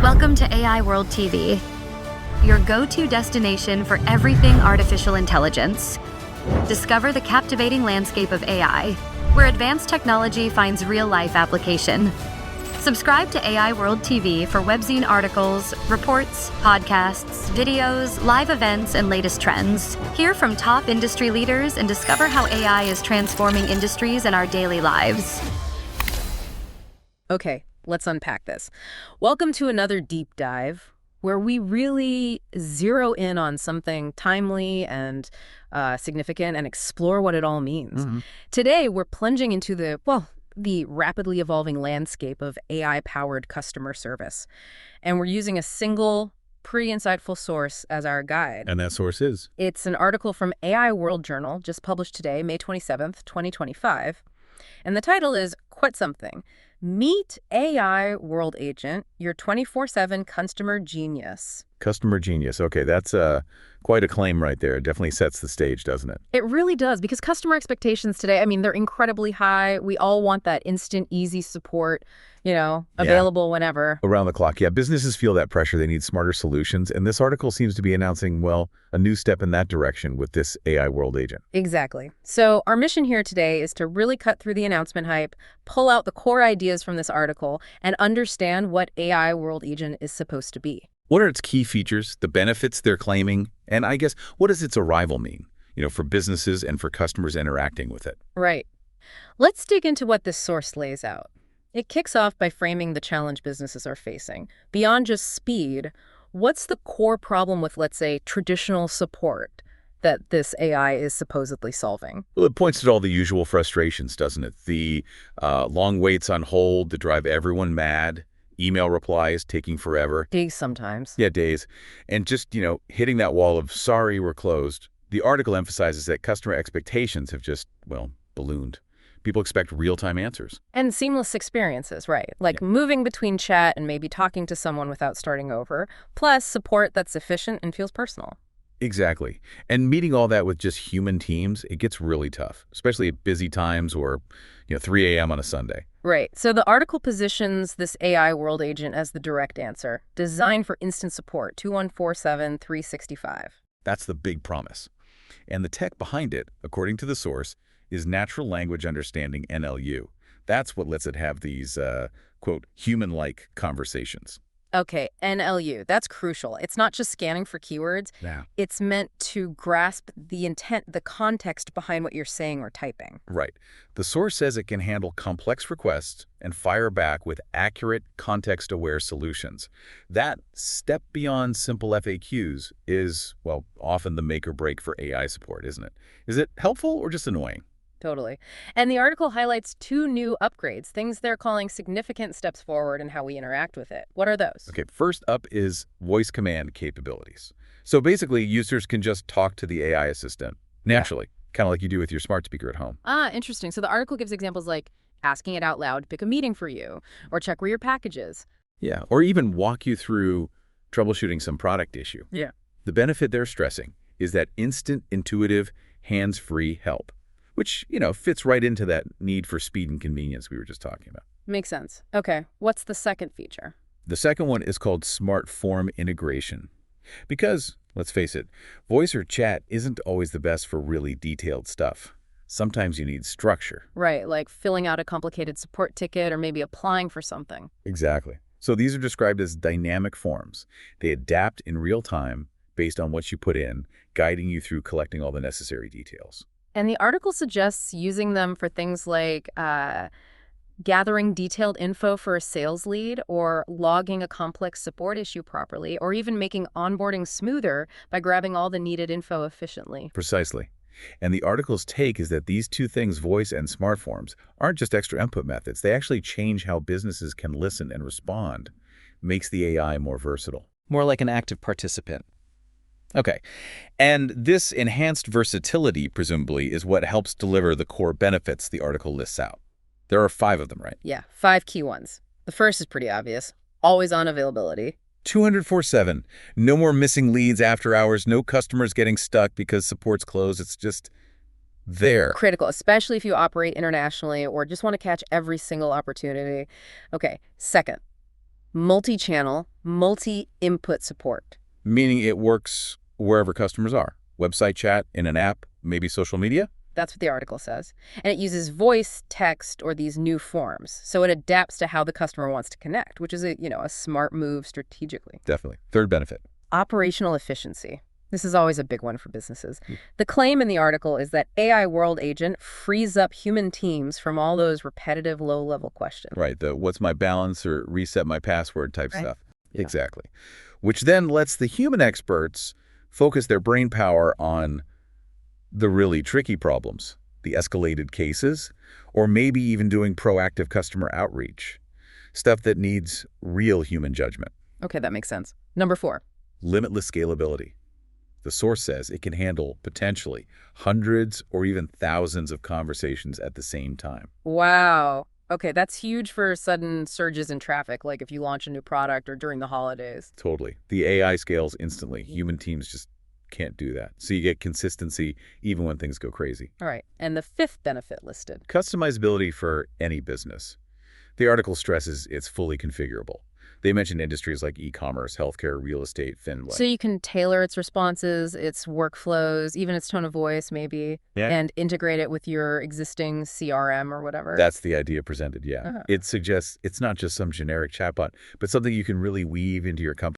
Welcome to AI World TV, your go-to destination for everything artificial intelligence. Discover the captivating landscape of AI, where advanced technology finds real-life application. Subscribe to AI World TV for webzine articles, reports, podcasts, videos, live events, and latest trends. Hear from top industry leaders and discover how AI is transforming industries and our daily lives. Okay, let's unpack this. Welcome to another deep dive where we really zero in on something timely and significant and explore what it all means. Today, we're plunging into the rapidly evolving landscape of AI-powered customer service. And we're using a single, pretty insightful source as our guide. And that source is? It's an article from AI World Journal, just published today, May 27th, 2025. And the title is Quite Something. Meet AI World Agent, your 24/7 customer genius. Customer genius. Okay, that's quite a claim right there. It definitely sets the stage, doesn't it? It really does, because customer expectations today, I mean, they're incredibly high. We all want that instant, easy support, available whenever. Around the clock. Yeah, businesses feel that pressure. They need smarter solutions. And this article seems to be announcing, well, a new step in that direction with this AI World Agent. Exactly. So our mission here today is to really cut through the announcement hype, pull out the core ideas from this article, and understand what AI World Agent is supposed to be. What are its key features, the benefits they're claiming, and I guess, what does its arrival mean, for businesses and for customers interacting with it? Right. Let's dig into what this source lays out. It kicks off by framing the challenge businesses are facing. Beyond just speed, what's the core problem with, let's say, traditional support that this AI is supposedly solving? Well, it points to all the usual frustrations, doesn't it? The long waits on hold that drive everyone mad, email replies taking forever. Days sometimes. Yeah, days. And just, hitting that wall of, sorry, we're closed. The article emphasizes that customer expectations have just, ballooned. People expect real-time answers. And seamless experiences, right? Like moving between chat and maybe talking to someone without starting over, plus support that's efficient and feels personal. Exactly. And meeting all that with just human teams, it gets really tough, especially at busy times or, 3 a.m. on a Sunday. Right. So the article positions this AI World Agent as the direct answer, designed for instant support, 2147, 365. That's the big promise. And the tech behind it, according to the source, is natural language understanding, NLU. That's what lets it have these, quote, human-like conversations. Okay, NLU, that's crucial. It's not just scanning for keywords. Yeah. It's meant to grasp the intent, the context behind what you're saying or typing. Right. The source says it can handle complex requests and fire back with accurate, context-aware solutions. That step beyond simple FAQs is, often the make or break for AI support, isn't it? Is it helpful or just annoying? Totally. And the article highlights 2 new upgrades, things they're calling significant steps forward in how we interact with it. What are those? Okay, first up is voice command capabilities. So basically, users can just talk to the AI assistant naturally, kind of like you do with your smart speaker at home. Interesting. So the article gives examples like asking it out loud to pick a meeting for you, or check where your package is. Yeah, or even walk you through troubleshooting some product issue. Yeah. The benefit they're stressing is that instant, intuitive, hands-free help, which, fits right into that need for speed and convenience we were just talking about. Makes sense. Okay, what's the second feature? The second one is called Smart Form Integration. Because, let's face it, voice or chat isn't always the best for really detailed stuff. Sometimes you need structure. Right, like filling out a complicated support ticket or maybe applying for something. Exactly. So these are described as dynamic forms. They adapt in real time based on what you put in, guiding you through collecting all the necessary details. And the article suggests using them for things like gathering detailed info for a sales lead, or logging a complex support issue properly, or even making onboarding smoother by grabbing all the needed info efficiently. Precisely. And the article's take is that these 2 things, voice and smart forms, aren't just extra input methods. They actually change how businesses can listen and respond. Makes the AI more versatile. More like an active participant. Okay, and this enhanced versatility, presumably, is what helps deliver the core benefits the article lists out. There are 5 of them, right? Yeah, 5 key ones. The first is pretty obvious. Always on availability. 24/7. No more missing leads after hours, no customers getting stuck because support's closed. It's just there. Critical, especially if you operate internationally or just want to catch every single opportunity. Okay, second, multi-channel multi-input support. Meaning it works wherever customers are. Website chat, in an app, maybe social media? That's what the article says. And it uses voice, text, or these new forms. So it adapts to how the customer wants to connect, which is a smart move strategically. Definitely. Third benefit. Operational efficiency. This is always a big one for businesses. The claim in the article is that AI World Agent frees up human teams from all those repetitive low-level questions. Right, the what's my balance or reset my password type Right. stuff. Exactly. Which then lets the human experts focus their brain power on the really tricky problems, the escalated cases, or maybe even doing proactive customer outreach, stuff that needs real human judgment. Okay, that makes sense. Number 4. Limitless scalability. The source says it can handle potentially hundreds or even thousands of conversations at the same time. Wow. Okay, that's huge for sudden surges in traffic, like if you launch a new product or during the holidays. Totally. The AI scales instantly. Human teams just can't do that. So you get consistency even when things go crazy. All right, and the 5th benefit listed. Customizability for any business. The article stresses it's fully configurable. They mention industries like e-commerce, healthcare, real estate, fintech. So you can tailor its responses, its workflows, even its tone of voice maybe, and integrate it with your existing CRM or whatever. That's the idea presented, yeah. Uh-huh. It suggests it's not just some generic chatbot, but something you can really weave into your company.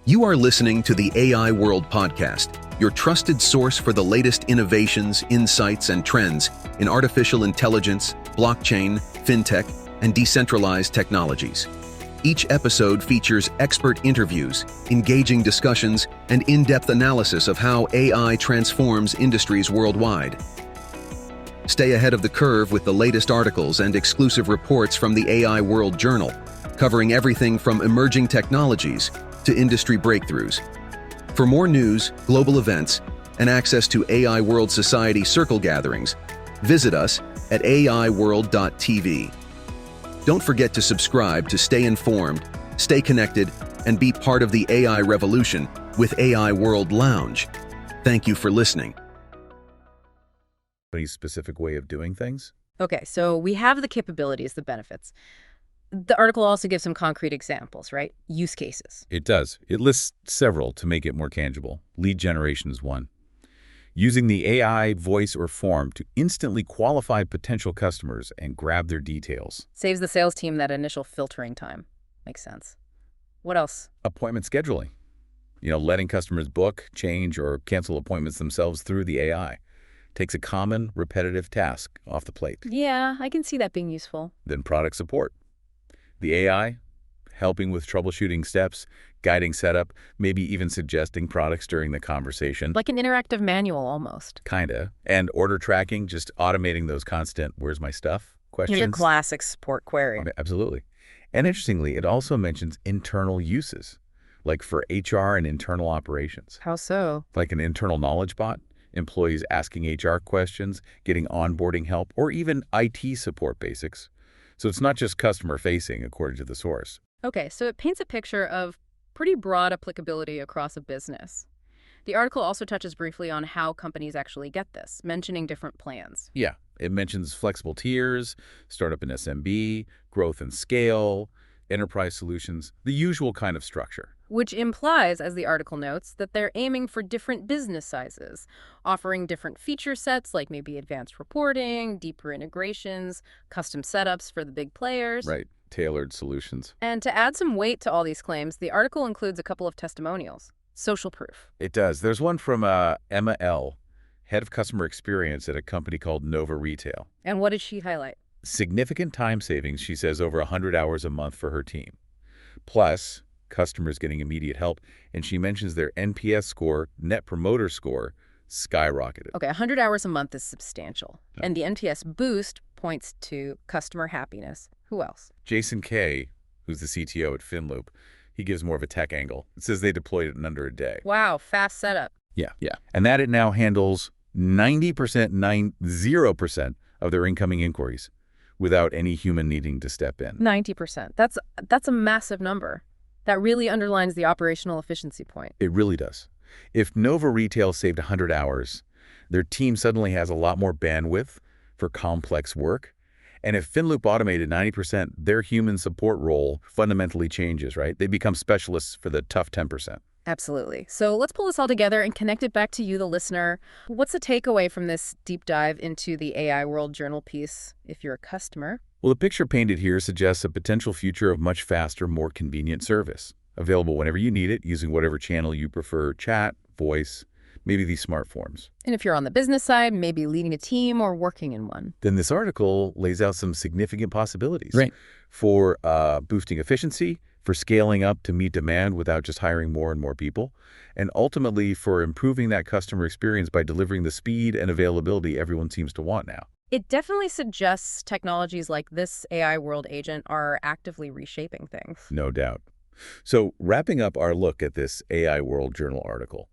You are listening to the AI World Podcast, your trusted source for the latest innovations, insights, and trends in artificial intelligence, blockchain, fintech, and decentralized technologies. Each episode features expert interviews, engaging discussions, and in-depth analysis of how AI transforms industries worldwide. Stay ahead of the curve with the latest articles and exclusive reports from the AI World Journal, covering everything from emerging technologies to industry breakthroughs. For more news, global events, and access to AI World Society Circle gatherings, visit us at aiworld.tv. Don't forget to subscribe to stay informed, stay connected, and be part of the AI revolution with AI World Lounge. Thank you for listening. Any specific way of doing things? Okay, so we have the capabilities, the benefits. The article also gives some concrete examples, right? Use cases. It does. It lists several to make it more tangible. Lead generation is one. Using the AI voice or form to instantly qualify potential customers and grab their details. Saves the sales team that initial filtering time. Makes sense. What else? Appointment scheduling. Letting customers book, change, or cancel appointments themselves through the AI. Takes a common, repetitive task off the plate. Yeah, I can see that being useful. Then product support. The AI, helping with troubleshooting steps, guiding setup, maybe even suggesting products during the conversation. Like an interactive manual almost. Kinda. And order tracking, just automating those constant, where's my stuff? Questions. Your classic support query. Okay, absolutely. And interestingly, it also mentions internal uses, like for HR and internal operations. How so? Like an internal knowledge bot, employees asking HR questions, getting onboarding help, or even IT support basics. So it's not just customer-facing, according to the source. Okay, so it paints a picture of pretty broad applicability across a business. The article also touches briefly on how companies actually get this, mentioning different plans. Yeah, it mentions flexible tiers, startup and SMB, growth and scale, enterprise solutions, the usual kind of structure. Which implies, as the article notes, that they're aiming for different business sizes, offering different feature sets like maybe advanced reporting, deeper integrations, custom setups for the big players. Right, tailored solutions. And to add some weight to all these claims, the article includes a couple of testimonials. Social proof. It does. There's one from Emma L., head of customer experience at a company called Nova Retail. And what did she highlight? Significant time savings, she says, over 100 hours a month for her team. Plus, customers getting immediate help, and she mentions their NPS score, Net Promoter Score, skyrocketed. Okay, 100 hours a month is substantial. Yeah. And the NPS boost points to customer happiness. Who else? Jason Kay, who's the CTO at FinLoop, he gives more of a tech angle. It says they deployed it in under a day. Wow, fast setup. Yeah. And that it now handles 90% of their incoming inquiries without any human needing to step in. 90%. That's a massive number. That really underlines the operational efficiency point. It really does. If Nova Retail saved 100 hours, their team suddenly has a lot more bandwidth for complex work, And if FinLoop automated 90%, their human support role fundamentally changes, right? They become specialists for the tough 10%. Absolutely. So let's pull this all together and connect it back to you, the listener. What's the takeaway from this deep dive into the AI World Journal piece if you're a customer? Well, the picture painted here suggests a potential future of much faster, more convenient service, available whenever you need it, using whatever channel you prefer, chat, voice, maybe these smart forms. And if you're on the business side, maybe leading a team or working in one. Then this article lays out some significant possibilities Right. for boosting efficiency, for scaling up to meet demand without just hiring more and more people, and ultimately for improving that customer experience by delivering the speed and availability everyone seems to want now. It definitely suggests technologies like this AI World Agent are actively reshaping things. No doubt. So wrapping up our look at this AI World Journal article,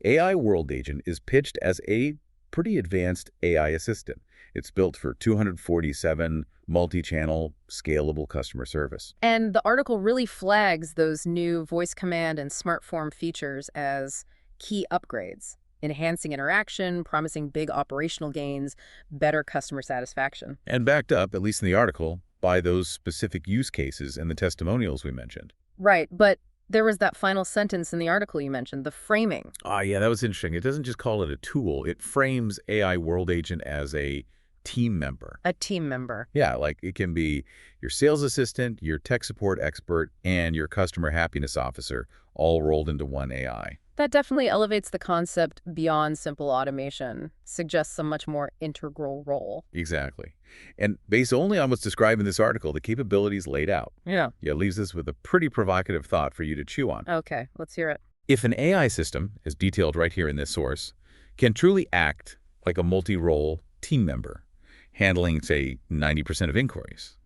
AI World Agent is pitched as a pretty advanced AI assistant. It's built for 247 multi-channel, scalable customer service. And the article really flags those new voice command and smart form features as key upgrades, enhancing interaction, promising big operational gains, better customer satisfaction. And backed up, at least in the article, by those specific use cases and the testimonials we mentioned. Right, but there was that final sentence in the article you mentioned, the framing. Yeah, that was interesting. It doesn't just call it a tool. It frames AI World Agent as a team member. A team member. Yeah, like it can be your sales assistant, your tech support expert, and your customer happiness officer all rolled into one AI. That definitely elevates the concept beyond simple automation, suggests a much more integral role. Exactly. And based only on what's described in this article, the capabilities laid out. Yeah. Yeah, it leaves us with a pretty provocative thought for you to chew on. Okay, let's hear it. If an AI system, as detailed right here in this source, can truly act like a multi-role team member, handling, say, 90% of inquiries,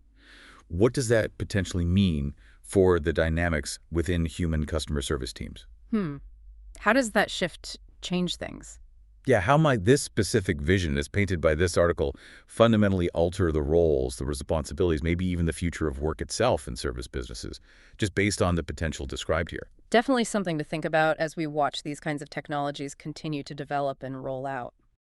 what does that potentially mean for the dynamics within human customer service teams? How does that shift change things? Yeah, how might this specific vision as painted by this article fundamentally alter the roles, the responsibilities, maybe even the future of work itself in service businesses, just based on the potential described here? Definitely something to think about as we watch these kinds of technologies continue to develop and roll out.